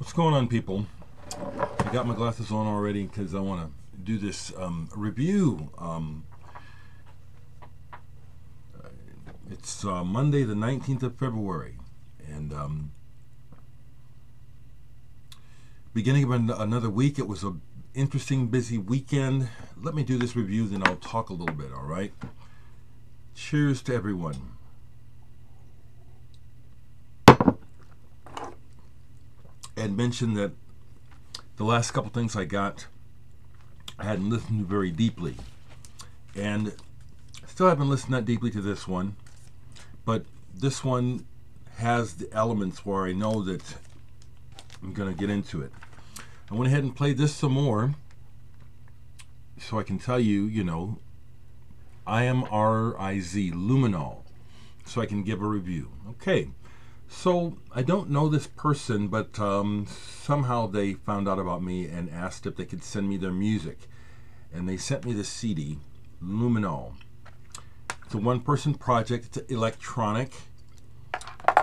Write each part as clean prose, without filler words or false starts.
What's going on, people? I got my glasses on already because I want to do this review. It's Monday the 19th of February, and beginning of another week. It was an interesting, busy weekend. Let me do this review, then I'll talk a little bit, all right? Cheers to everyone. And mentioned that the last couple things I got, I hadn't listened to very deeply, and still haven't listened that deeply to this one. But this one has the elements where I know that I'm going to get into it. I went ahead and played this some more, so I can tell you, IMRIZ, Luminol, so I can give a review. Okay. So I don't know this person, but somehow they found out about me and asked if they could send me their music. And they sent me the CD, Luminol. It's a one-person project. It's electronic.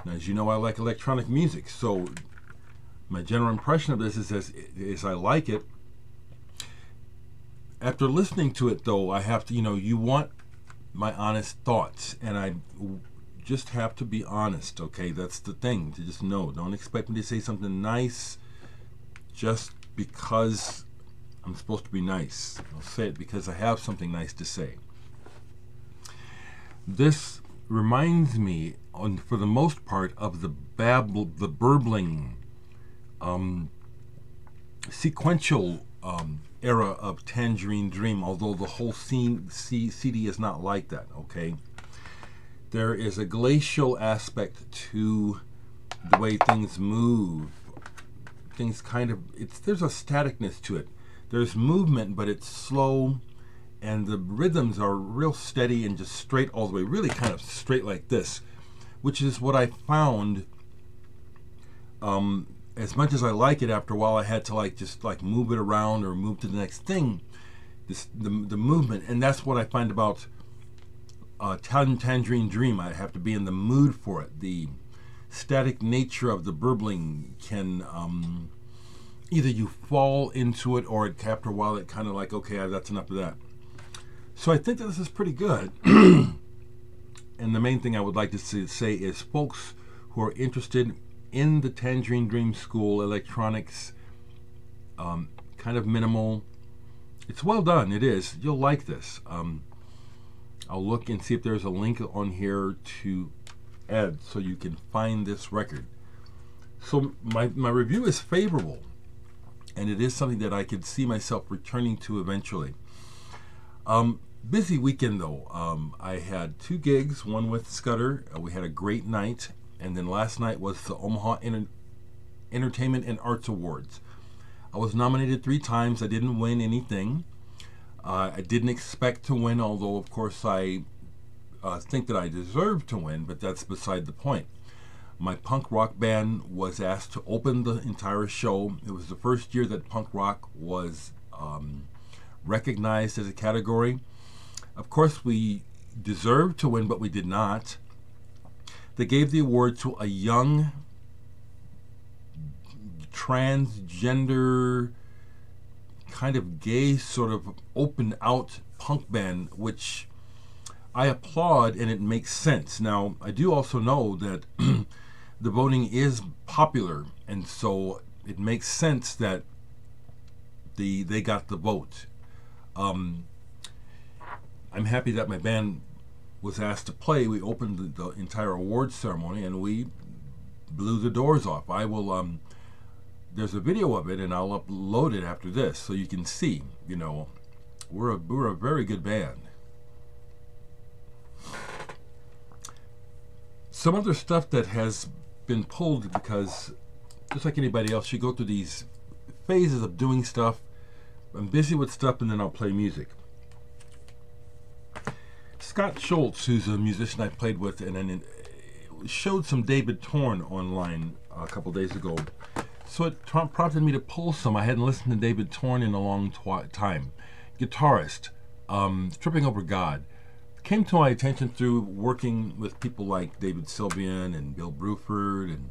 And as you know, I like electronic music. So my general impression of this is I like it. After listening to it, though, I have to, you want my honest thoughts. And I just have to be honest, okay? That's the thing, to just know. Don't expect me to say something nice just because I'm supposed to be nice. I'll say it because I have something nice to say. This reminds me, for the most part, of the burbling, sequential era of Tangerine Dream, although the whole CD is not like that, okay? There is a glacial aspect to the way things move. Things there's a staticness to it. There's movement, but it's slow, and the rhythms are real steady and just straight all the way, really kind of straight like this, which is what I found. As much as I like it, after a while I had to just move it around or move to the next thing, the movement, and that's what I find about Tangerine Dream. I have to be in the mood for it. The static nature of the burbling can either you fall into it, or after a while it kind of okay, that's enough of that. So I think that this is pretty good. And the main thing I would like to say is folks who are interested in the Tangerine Dream School electronics, kind of minimal, it's well done. It is. You'll like this. I'll look and see if there's a link on here to add so you can find this record. So my review is favorable, and it is something that I could see myself returning to eventually. Busy weekend, though. I had 2 gigs, one with Scudder. We had a great night, and then last night was the Omaha Entertainment and Arts Awards. I was nominated 3 times. I didn't win anything. I didn't expect to win, although, of course, I think that I deserve to win, but that's beside the point. My punk rock band was asked to open the entire show. It was the first year that punk rock was recognized as a category. Of course, we deserved to win, but we did not. They gave the award to a young transgender, kind of gay, sort of open out punk band, which I applaud, and it makes sense. Now, I do also know that the voting is popular, and so it makes sense that they got the vote. I'm happy that my band was asked to play. We opened the entire awards ceremony, and we blew the doors off. I will there's a video of it, and I'll upload it after this so you can see. We're a very good band. Some other stuff that has been pulled, because just like anybody else, you go through these phases of doing stuff. I'm busy with stuff, and then I'll play music. Scott Schultz, who's a musician I played with, and then showed some David Torn online a couple days ago. So it prompted me to pull some. I hadn't listened to David Torn in a long time. Guitarist, Tripping Over God. Came to my attention through working with people like David Sylvian and Bill Bruford and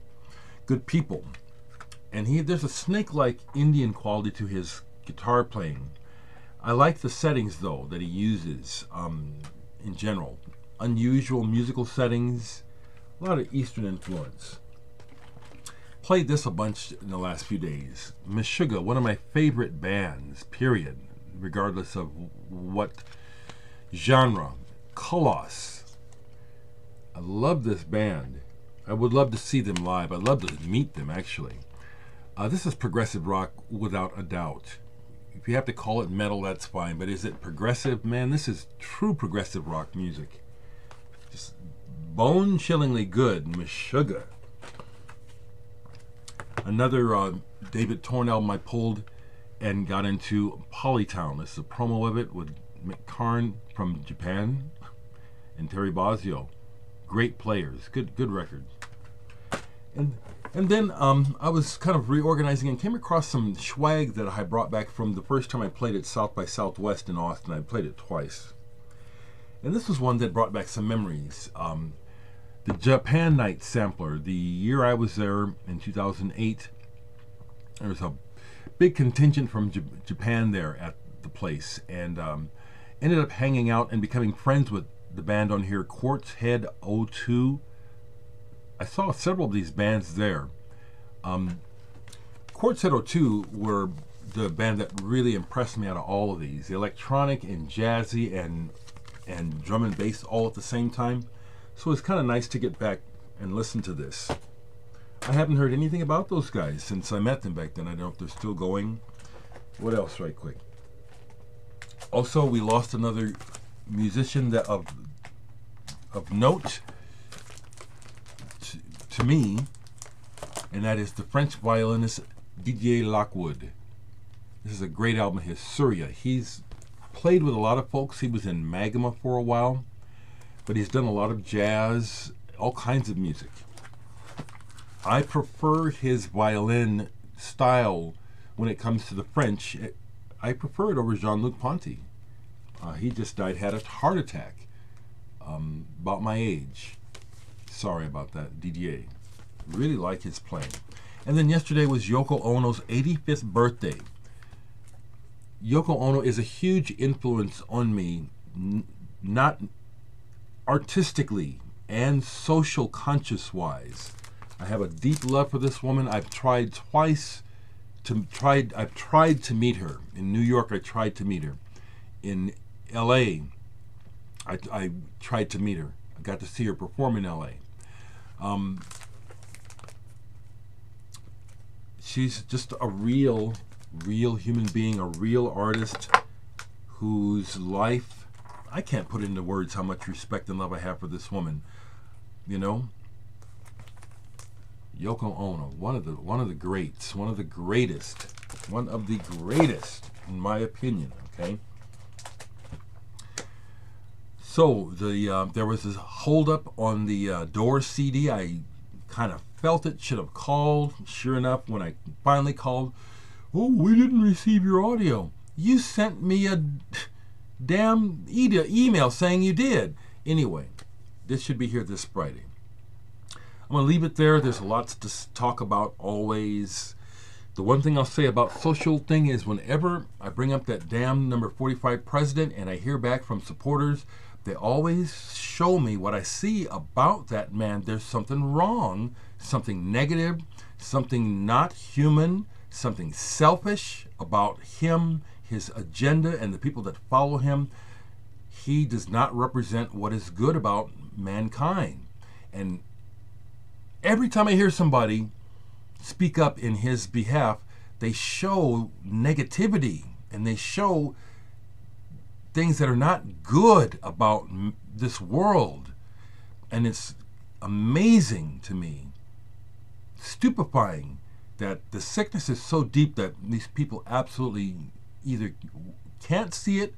good people. And there's a snake-like Indian quality to his guitar playing. I like the settings, though, that he uses in general. Unusual musical settings, a lot of Eastern influence. Played this a bunch in the last few days. Meshuggah, one of my favorite bands, period, regardless of what genre. Colossus. I love this band. I would love to see them live. I'd love to meet them, actually. This is progressive rock without a doubt. If you have to call it metal, that's fine. But is it progressive? Man, this is true progressive rock music. Just bone-chillingly good. Meshuggah. Another David Torn album I pulled and got into, Polytown. This is a promo of it with Mick Karn from Japan and Terry Bozzio. Great players. Good record. And then I was kind of reorganizing and came across some swag that I brought back from the first time I played at South by Southwest in Austin. I played it twice. And this was one that brought back some memories. The Japan Night sampler. The year I was there in 2008, there was a big contingent from Japan there at the place. And ended up hanging out and becoming friends with the band on here, Quartz Head 02. I saw several of these bands there. Quartz Head 02 were the band that really impressed me out of all of these. The electronic and jazzy and drum and bass all at the same time. So it's kind of nice to get back and listen to this. I haven't heard anything about those guys since I met them back then. I don't know if they're still going. What else right quick? Also, we lost another musician that of note to me, and that is the French violinist Didier Lockwood. This is a great album of his, Surya. He's played with a lot of folks. He was in Magma for a while, but he's done a lot of jazz, all kinds of music. I prefer his violin style when it comes to the French. I prefer it over Jean-Luc Ponty. He just died, had a heart attack, about my age. Sorry about that, Didier. Really like his playing. And then yesterday was Yoko Ono's 85th birthday. Yoko Ono is a huge influence on me, not artistically and social conscious wise. I have a deep love for this woman. I've tried twice I've tried to meet her. In New York, I tried to meet her. In LA, I tried to meet her. I got to see her perform in LA. She's just a real human being, a real artist whose life, I can't put into words how much respect and love I have for this woman. You know, Yoko Ono, one of the greats, one of the greatest in my opinion. Okay. So there was this holdup on the Doors CD. I kind of felt it, should have called. Sure enough, when I finally called, oh, we didn't receive your audio. You sent me a damn email saying you did. Anyway, this should be here this Friday. I'm going to leave it there. There's lots to talk about always. The one thing I'll say about social thing is whenever I bring up that damn number 45 president and I hear back from supporters, they always show me what I see about that man. There's something wrong, something negative, something not human, something selfish about him, his agenda, and the people that follow him. He does not represent what is good about mankind. And every time I hear somebody speak up in his behalf, they show negativity and they show things that are not good about this world. And it's amazing to me, stupefying, that the sickness is so deep that these people absolutely either can't see it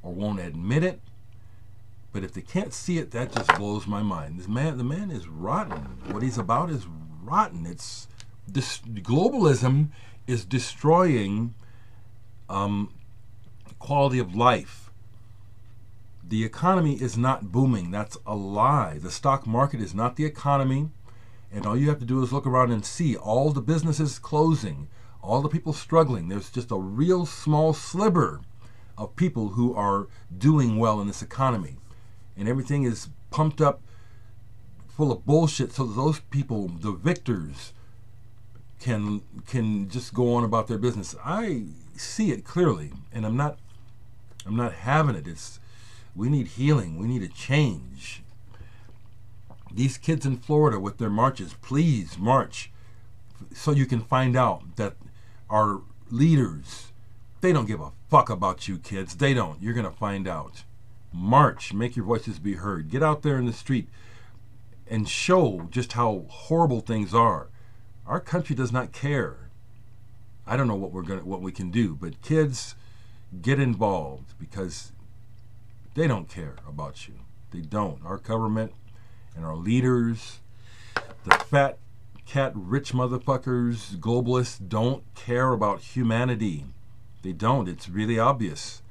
or won't admit it. But if they can't see it, that just blows my mind. The man is rotten. What he's about is rotten. It's this globalism is destroying quality of life. The economy is not booming. That's a lie. The stock market is not the economy. And all you have to do is look around and see all the businesses closing, all the people struggling. There's just a real small sliver of people who are doing well in this economy. And everything is pumped up full of bullshit, so that those people, the victors, can just go on about their business. I see it clearly, and I'm not having it. We need healing. We need a change. These kids in Florida with their marches, please march so you can find out that our leaders, they don't give a fuck about you kids. They don't. You're going to find out. March. Make your voices be heard. Get out there in the street and show just how horrible things are. Our country does not care. I don't know what we can do, but kids, get involved, because they don't care about you. They don't. Our government and our leaders, the fat cat rich motherfuckers, globalists, don't care about humanity. They don't. It's really obvious.